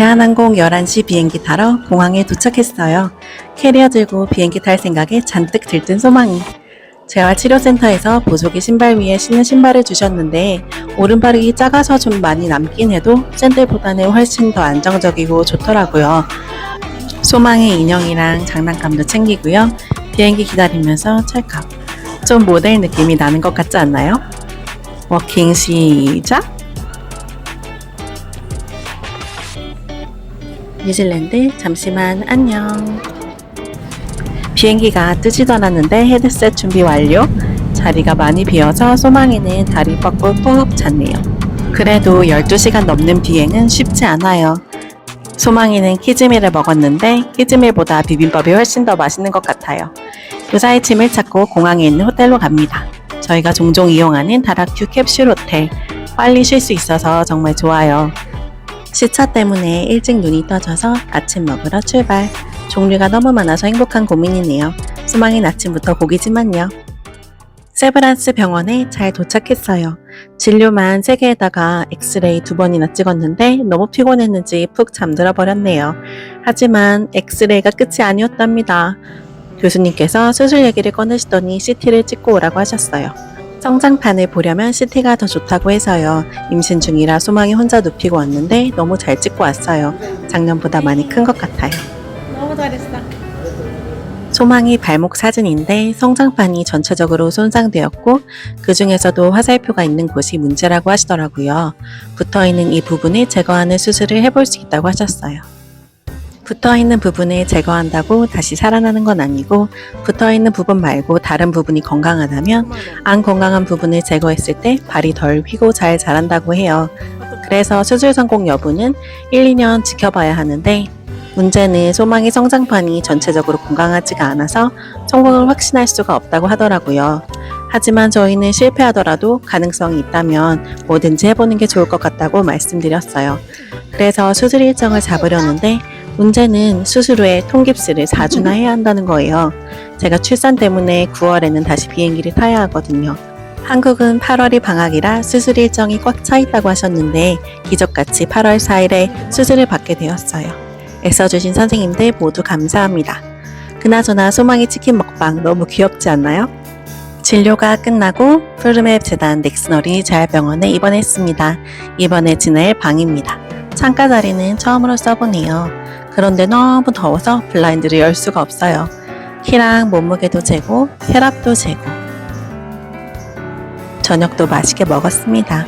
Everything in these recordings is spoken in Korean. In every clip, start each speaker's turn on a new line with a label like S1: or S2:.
S1: 대한항공 11시 비행기 타러 공항에 도착했어요. 캐리어 들고 비행기 탈 생각에 잔뜩 들뜬 소망이. 재활치료센터에서 보조개 신발 위에 신는 신발을 주셨는데 오른발이 작아서 좀 많이 남긴 해도 샌들보다는 훨씬 더 안정적이고 좋더라고요. 소망의 인형이랑 장난감도 챙기고요. 비행기 기다리면서 찰칵. 좀 모델 느낌이 나는 것 같지 않나요? 워킹 시작! 뉴질랜드 잠시만 안녕. 비행기가 뜨지도 않았는데 헤드셋 준비 완료. 자리가 많이 비어서 소망이는 다리 뻗고 푹 잤네요. 그래도 12시간 넘는 비행은 쉽지 않아요. 소망이는 키즈밀을 먹었는데 키즈밀보다 비빔밥이 훨씬 더 맛있는 것 같아요. 무사히 짐을 찾고 공항에 있는 호텔로 갑니다. 저희가 종종 이용하는 다락큐 캡슐 호텔. 빨리 쉴 수 있어서 정말 좋아요. 시차 때문에 일찍 눈이 떠져서 아침 먹으러 출발. 종류가 너무 많아서 행복한 고민이네요. 소망인 아침부터 고기지만요. 세브란스 병원에 잘 도착했어요. 진료만 3개에다가 엑스레이 2번이나 찍었는데 너무 피곤했는지 푹 잠들어 버렸네요. 하지만 엑스레이가 끝이 아니었답니다. 교수님께서 수술 얘기를 꺼내시더니 CT를 찍고 오라고 하셨어요. 성장판을 보려면 CT가 더 좋다고 해서요. 임신 중이라 소망이 혼자 눕히고 왔는데 너무 잘 찍고 왔어요. 작년보다 많이 큰 것 같아요.
S2: 너무 잘했어.
S1: 소망이 발목 사진인데 성장판이 전체적으로 손상되었고 그 중에서도 화살표가 있는 곳이 문제라고 하시더라고요. 붙어있는 이 부분을 제거하는 수술을 해볼 수 있다고 하셨어요. 붙어있는 부분을 제거한다고 다시 살아나는 건 아니고 붙어있는 부분 말고 다른 부분이 건강하다면 안 건강한 부분을 제거했을 때 발이 덜 휘고 잘 자란다고 해요. 그래서 수술 성공 여부는 1, 2년 지켜봐야 하는데 문제는 소망이 성장판이 전체적으로 건강하지가 않아서 성공을 확신할 수가 없다고 하더라고요. 하지만 저희는 실패하더라도 가능성이 있다면 뭐든지 해보는 게 좋을 것 같다고 말씀드렸어요. 그래서 수술 일정을 잡으려는데 문제는 수술 후에 통깁스를 4주나 해야 한다는 거예요. 제가 출산 때문에 9월에는 다시 비행기를 타야 하거든요. 한국은 8월이 방학이라 수술 일정이 꽉 차 있다고 하셨는데 기적같이 8월 4일에 수술을 받게 되었어요. 애써주신 선생님들 모두 감사합니다. 그나저나 소망이 치킨 먹방 너무 귀엽지 않나요? 진료가 끝나고 푸르메 재단 넥슨어린이 재활병원에 입원했습니다. 이번에 지낼 방입니다. 창가 자리는 처음으로 써보네요. 그런데 너무 더워서 블라인드를 열 수가 없어요. 키랑 몸무게도 재고 혈압도 재고 저녁도 맛있게 먹었습니다.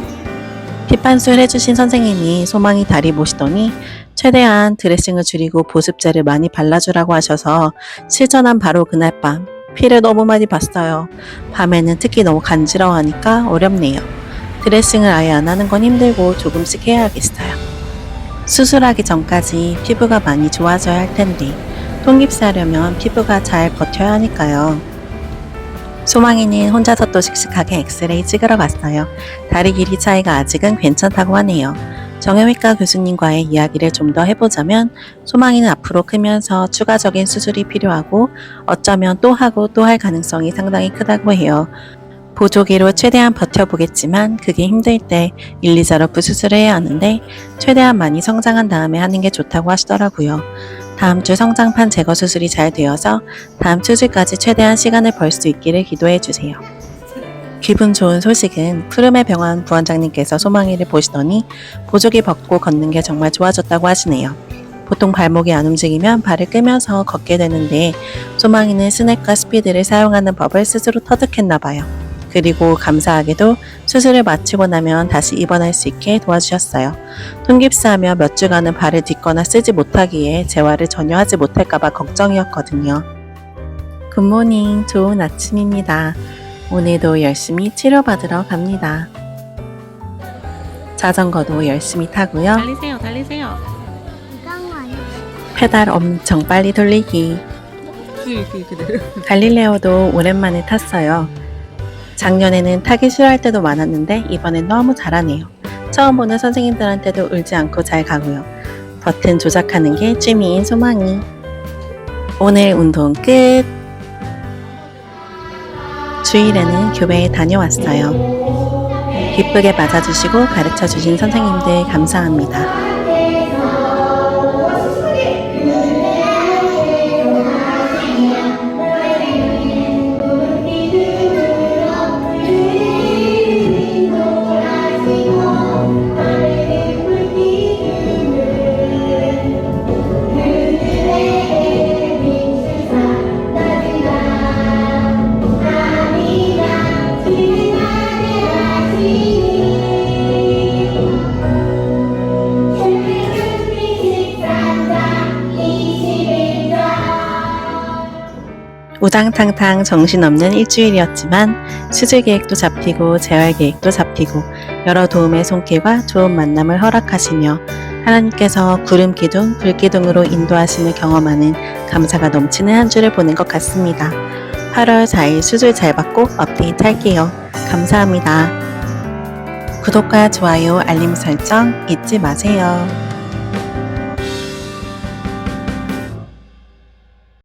S1: 핏반술 해주신 선생님이 소망이 다리 보시더니 최대한 드레싱을 줄이고 보습제를 많이 발라주라고 하셔서 실전한 바로 그날 밤 피를 너무 많이 봤어요. 밤에는 특히 너무 간지러워하니까 어렵네요. 드레싱을 아예 안 하는 건 힘들고 조금씩 해야겠어요. 수술하기 전까지 피부가 많이 좋아져야 할 텐데 통깁스 하려면 피부가 잘 버텨야 하니까요. 소망이는 혼자서 또 씩씩하게 엑스레이 찍으러 갔어요. 다리 길이 차이가 아직은 괜찮다고 하네요. 정형외과 교수님과의 이야기를 좀 더 해보자면 소망이는 앞으로 크면서 추가적인 수술이 필요하고 어쩌면 또 하고 또 할 가능성이 상당히 크다고 해요. 보조기로 최대한 버텨보겠지만 그게 힘들 때 1, 2자로 수술을 해야 하는데 최대한 많이 성장한 다음에 하는 게 좋다고 하시더라고요. 다음 주 성장판 제거 수술이 잘 되어서 다음 수술까지 최대한 시간을 벌 수 있기를 기도해 주세요. 기분 좋은 소식은 푸르메 병원 부원장님께서 소망이를 보시더니 보조기 벗고 걷는 게 정말 좋아졌다고 하시네요. 보통 발목이 안 움직이면 발을 끄면서 걷게 되는데 소망이는 스냅과 스피드를 사용하는 법을 스스로 터득했나 봐요. 그리고 감사하게도 수술을 마치고 나면 다시 입원할 수 있게 도와주셨어요. 통깁스하며 몇 주간은 발을 딛거나 쓰지 못하기에 재활을 전혀 하지 못할까봐 걱정이었거든요. 굿모닝, 좋은 아침입니다. 오늘도 열심히 치료받으러 갑니다. 자전거도 열심히 타고요.
S2: 달리세요, 달리세요.
S1: 페달 엄청 빨리 돌리기. 갈릴레오도 오랜만에 탔어요. 작년에는 타기 싫어할 때도 많았는데 이번엔 너무 잘하네요. 처음 보는 선생님들한테도 울지 않고 잘 가고요. 버튼 조작하는 게 취미인 소망이. 오늘 운동 끝! 주일에는 교회에 다녀왔어요. 기쁘게 맞아주시고 가르쳐주신 선생님들 감사합니다. 우당탕탕 정신없는 일주일이었지만 수술 계획도 잡히고 재활 계획도 잡히고 여러 도움의 손길과 좋은 만남을 허락하시며 하나님께서 구름 기둥, 불 기둥으로 인도하심을 경험하는 감사가 넘치는 한 주를 보낸 것 같습니다. 8월 4일 수술 잘 받고 업데이트 할게요. 감사합니다. 구독과 좋아요, 알림 설정 잊지 마세요.